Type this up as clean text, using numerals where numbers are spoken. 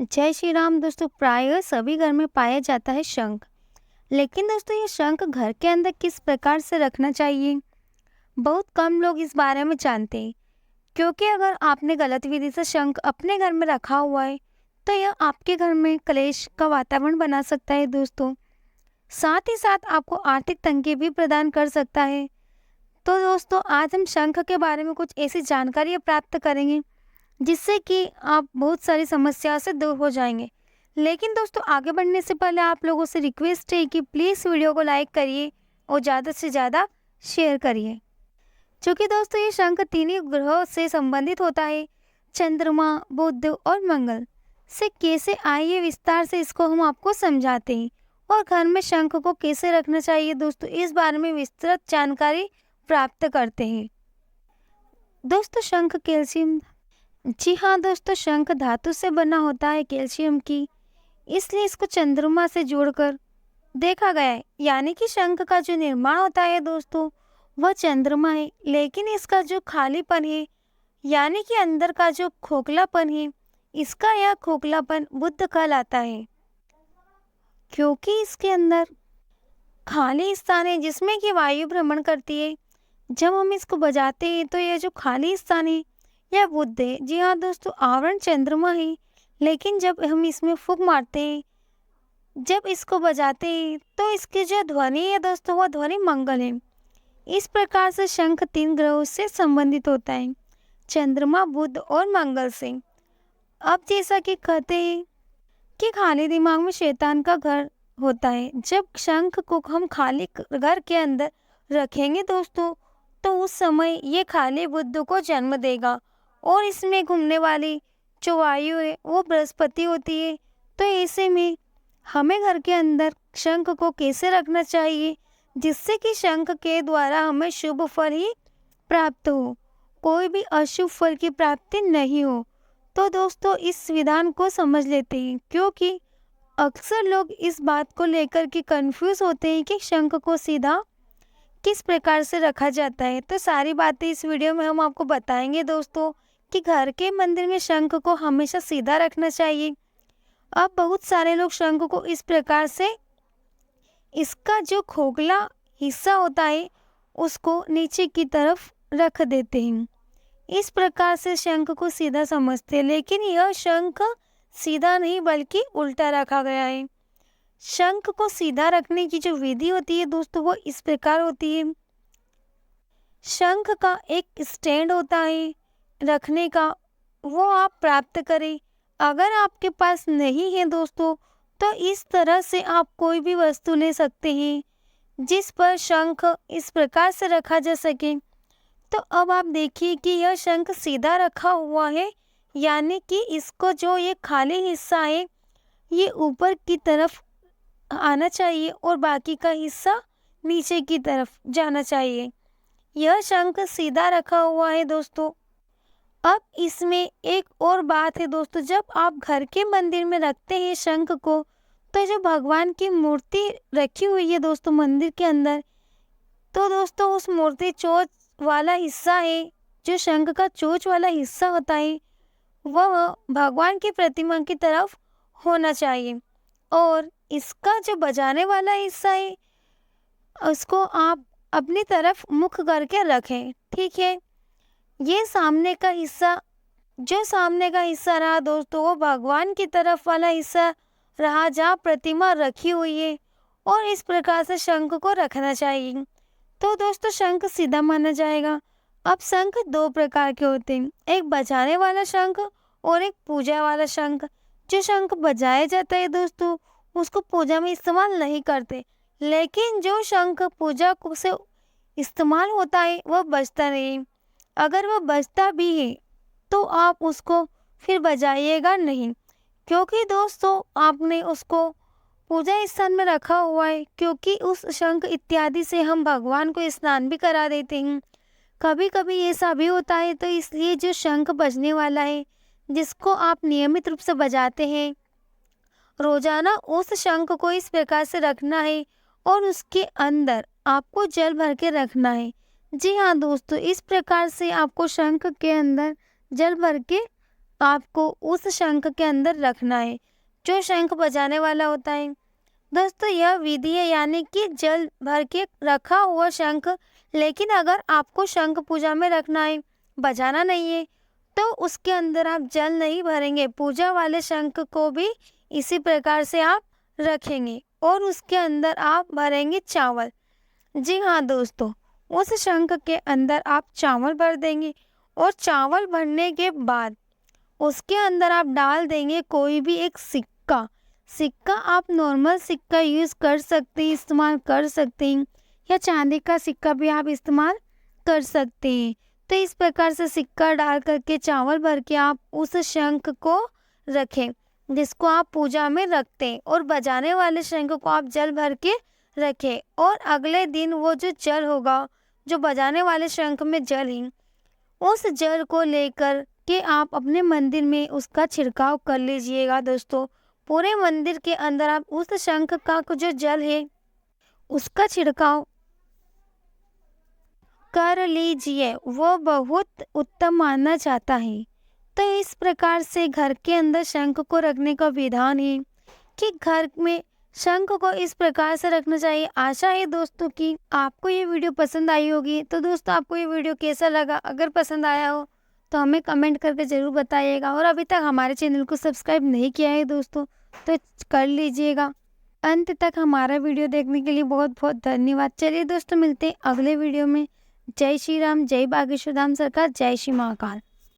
जय श्री राम दोस्तों। प्राय सभी घर में पाया जाता है शंख। लेकिन दोस्तों ये शंख घर के अंदर किस प्रकार से रखना चाहिए, बहुत कम लोग इस बारे में जानते हैं। क्योंकि अगर आपने गलत विधि से शंख अपने घर में रखा हुआ है तो यह आपके घर में क्लेश का वातावरण बना सकता है दोस्तों। साथ ही साथ आपको आर्थिक तंगी भी प्रदान कर सकता है। तो दोस्तों आज हम शंख के बारे में कुछ ऐसी जानकारियाँ प्राप्त करेंगे जिससे कि आप बहुत सारी समस्याओं से दूर हो जाएंगे। लेकिन दोस्तों आगे बढ़ने से पहले आप लोगों से रिक्वेस्ट है कि प्लीज़ वीडियो को लाइक करिए और ज़्यादा से ज़्यादा शेयर करिए। क्योंकि दोस्तों ये शंख तीन ही ग्रहों से संबंधित होता है, चंद्रमा, बुध और मंगल। से कैसे आइए विस्तार से इसको हम आपको समझाते हैं और घर में शंख को कैसे रखना चाहिए दोस्तों, इस बारे में विस्तृत जानकारी प्राप्त करते हैं। दोस्तों शंख कैल्शियम, जी हाँ दोस्तों, शंख धातु से बना होता है, कैल्शियम की। इसलिए इसको चंद्रमा से जोड़कर देखा गया है। यानी कि शंख का जो निर्माण होता है दोस्तों वह चंद्रमा है, लेकिन इसका जो खालीपन है यानी कि अंदर का जो खोखलापन है, इसका यह खोखलापन बुध कहलाता है। क्योंकि इसके अंदर खाली स्थान है जिसमें कि वायु भ्रमण करती है। जब हम इसको बजाते हैं तो यह जो खाली स्थान है यह बुध है। जी हाँ दोस्तों, आवरण चंद्रमा है, लेकिन जब हम इसमें फूंक मारते हैं, जब इसको बजाते हैं तो इसकी जो ध्वनि है दोस्तों वह ध्वनि मंगल है। इस प्रकार से शंख तीन ग्रहों से संबंधित होता है, चंद्रमा, बुध और मंगल से। अब जैसा कि कहते हैं कि खाली दिमाग में शैतान का घर होता है। जब शंख को हम खाली घर के अंदर रखेंगे दोस्तों तो उस समय ये खाली बुध को जन्म देगा और इसमें घूमने वाली जो वायु है वो बृहस्पति होती है। तो ऐसे में हमें घर के अंदर शंख को कैसे रखना चाहिए जिससे कि शंख के द्वारा हमें शुभ फल ही प्राप्त हो, कोई भी अशुभ फल की प्राप्ति नहीं हो। तो दोस्तों इस विधान को समझ लेते हैं, क्योंकि अक्सर लोग इस बात को लेकर के कंफ्यूज होते हैं कि शंख को सीधा किस प्रकार से रखा जाता है। तो सारी बातें इस वीडियो में हम आपको बताएंगे दोस्तों कि घर के मंदिर में शंख को हमेशा सीधा रखना चाहिए। अब बहुत सारे लोग शंख को इस प्रकार से इसका जो खोखला हिस्सा होता है उसको नीचे की तरफ रख देते हैं। इस प्रकार से शंख को सीधा समझते हैं, लेकिन यह शंख सीधा नहीं बल्कि उल्टा रखा गया है। शंख को सीधा रखने की जो विधि होती है दोस्तों वो इस प्रकार होती है। शंख का एक स्टैंड होता है रखने का, वो आप प्राप्त करें। अगर आपके पास नहीं है दोस्तों तो इस तरह से आप कोई भी वस्तु ले सकते हैं जिस पर शंख इस प्रकार से रखा जा सके। तो अब आप देखिए कि यह शंख सीधा रखा हुआ है, यानी कि इसको जो ये खाली हिस्सा है ये ऊपर की तरफ आना चाहिए और बाकी का हिस्सा नीचे की तरफ जाना चाहिए। यह शंख सीधा रखा हुआ है दोस्तों। अब इसमें एक और बात है दोस्तों, जब आप घर के मंदिर में रखते हैं शंख को तो जो भगवान की मूर्ति रखी हुई है दोस्तों मंदिर के अंदर, तो दोस्तों उस मूर्ति चोंच वाला हिस्सा है, जो शंख का चोंच वाला हिस्सा होता है वह भगवान की प्रतिमा की तरफ होना चाहिए। और इसका जो बजाने वाला हिस्सा है उसको आप अपनी तरफ मुख करके रखें, ठीक है। ये सामने का हिस्सा, जो सामने का हिस्सा रहा दोस्तों वो भगवान की तरफ वाला हिस्सा रहा जहाँ प्रतिमा रखी हुई है, और इस प्रकार से शंख को रखना चाहिए। तो दोस्तों शंख सीधा माना जाएगा। अब शंख दो प्रकार के होते हैं, एक बजाने वाला शंख और एक पूजा वाला शंख। जो शंख बजाया जाता है दोस्तों उसको पूजा में इस्तेमाल नहीं करते, लेकिन जो शंख पूजा को से इस्तेमाल होता है वह बजता नहीं। अगर वह बजता भी है तो आप उसको फिर बजाइएगा नहीं, क्योंकि दोस्तों आपने उसको पूजा स्थान में रखा हुआ है। क्योंकि उस शंख इत्यादि से हम भगवान को स्नान भी करा देते हैं, कभी कभी ऐसा भी होता है। तो इसलिए जो शंख बजने वाला है जिसको आप नियमित रूप से बजाते हैं रोजाना, उस शंख को इस प्रकार से रखना है और उसके अंदर आपको जल भर के रखना है। जी हाँ दोस्तों, इस प्रकार से आपको शंख के अंदर जल भर के आपको उस शंख के अंदर रखना है जो शंख बजाने वाला होता है। दोस्तों यह विधि है, यानी कि जल भर के रखा हुआ शंख। लेकिन अगर आपको शंख पूजा में रखना है, बजाना नहीं है, तो उसके अंदर आप जल नहीं भरेंगे। पूजा वाले शंख को भी इसी प्रकार से आप रखेंगे और उसके अंदर आप भरेंगे चावल। जी हाँ दोस्तों, उस शंख के अंदर आप चावल भर देंगे और चावल भरने के बाद उसके अंदर आप डाल देंगे कोई भी एक सिक्का। सिक्का आप नॉर्मल सिक्का यूज़ कर सकते हैं, इस्तेमाल कर सकते हैं, या चांदी का सिक्का भी आप इस्तेमाल कर सकते हैं। तो इस प्रकार से सिक्का डाल करके चावल भर के आप उस शंख को रखें जिसको आप पूजा में रखते हैं, और बजाने वाले शंख को आप जल भर के रखें। और अगले दिन वो जो जल होगा, जो बजाने वाले शंख में जल है, उस जल को लेकर के आप अपने मंदिर में उसका छिड़काव कर लीजिएगा। दोस्तों पूरे मंदिर के अंदर आप उस शंख का जो जल है उसका छिड़काव कर लीजिए, वो बहुत उत्तम माना जाता है। तो इस प्रकार से घर के अंदर शंख को रखने का विधान है कि घर में शंख को इस प्रकार से रखना चाहिए। आशा है दोस्तों कि आपको ये वीडियो पसंद आई होगी। तो दोस्तों आपको ये वीडियो कैसा लगा? अगर पसंद आया हो तो हमें कमेंट करके ज़रूर बताइएगा, और अभी तक हमारे चैनल को सब्सक्राइब नहीं किया है दोस्तों तो कर लीजिएगा। अंत तक हमारा वीडियो देखने के लिए बहुत बहुत धन्यवाद। चलिए दोस्तों, मिलते हैं अगले वीडियो में। जय श्री राम, जय बागेश्वर धाम सरकार, जय श्री महाकाल।